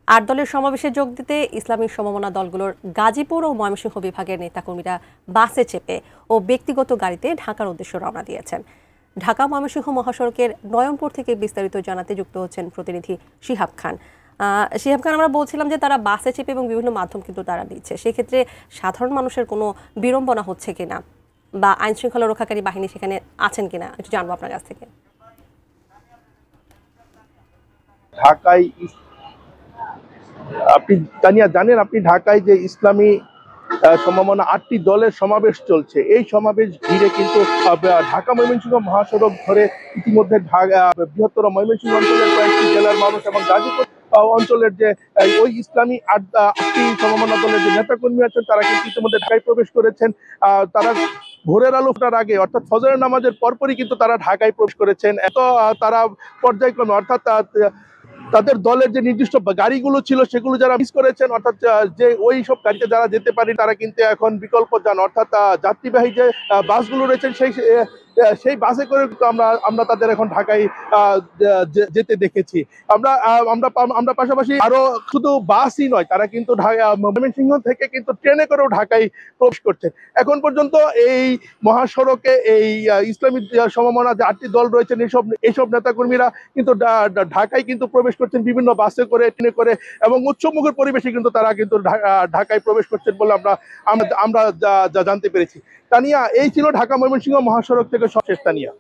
৮ দলের সমাবেশে যোগ দিতে ইসলামী সমমনা দলগুলোর গাজীপুর ও ময়মনসিংহ বিভাগের নেতাকর্মীরা বাসে চেপে ও ব্যক্তিগত গাড়িতে ঢাকার উদ্দেশ্যে রওনা দিয়েছেন। ঢাকা ময়মনসিংহ মহাসড়কের নয়নপুর থেকে বিস্তারিত জানাতে যুক্ত হচ্ছেন প্রতিনিধি শিহাব খান। শিহাব খান, আমরা বলছিলাম যে তারা বাসে চেপে এবং বিভিন্ন মাধ্যম কিন্তু তারা দিচ্ছে, সেক্ষেত্রে সাধারণ মানুষের কোনো বিড়ম্বনা হচ্ছে কিনা বা আইন শৃঙ্খলা রক্ষাকারী বাহিনী সেখানে আছেন কিনা একটু জানবো আপনার কাছ থেকে। ঢাকায় আপনি জানেন আপনি ঢাকায় যে ইসলামী সমমনা ৮টি দলের সমাবেশ চলছে, এই সমাবেশ ঘিরে কিন্তু ঢাকা ময়মনসিংহ মহাসড়ক ধরে ইতিমধ্যে বৃহত্তর ময়মনসিংহ অঞ্চলের কয়েকটি জেলার মানুষ এবং গাজীপুর অঞ্চলের যে ওই ইসলামী আটটি সমমনা দলের যে নেতাকর্মী আছেন তারা কিন্তু ইতিমধ্যে ঢাকায় প্রবেশ করেছেন। তারা ভোরের আলো ফোটার আগে অর্থাৎ ফজরের নামাজের পরপরই কিন্তু তারা ঢাকায় প্রবেশ করেছেন। এত তারা পর্যায়ক্রমে অর্থাৎ তাদের দলের যে নির্দিষ্ট গাড়িগুলো ছিল সেগুলো যারা মিস করেছেন, অর্থাৎ যে ওই সব গাড়িতে যারা যেতে পারি তারা কিন্তু এখন বিকল্প যান, অর্থাৎ যাত্রীবাহী যে বাসগুলো রয়েছেন সেই বাসে করে আমরা তাদের এখন ঢাকায় যেতে দেখেছি। আমরা পাশাপাশি আরো শুধু বাসই নয়, তারা কিন্তু ময়মনসিংহ থেকে কিন্তু ট্রেনে করেও ঢাকায় প্রবেশ করছেন। এখন পর্যন্ত এই মহাসড়কে এই ইসলামী সমমনা যে ৮টি দল রয়েছেন এইসব নেতাকর্মীরা কিন্তু ঢাকায় কিন্তু প্রবেশ করছেন বিভিন্ন বাসে করে, ট্রেনে করে এবং উৎসবমুখর পরিবেশে কিন্তু তারা কিন্তু ঢাকায় প্রবেশ করছেন বলে আমরা জানতে পেরেছি। তানিয়া, এই ছিল ঢাকা ময়মনসিংহ মহাসড়ক থেকে সবশেষ। তানিয়া।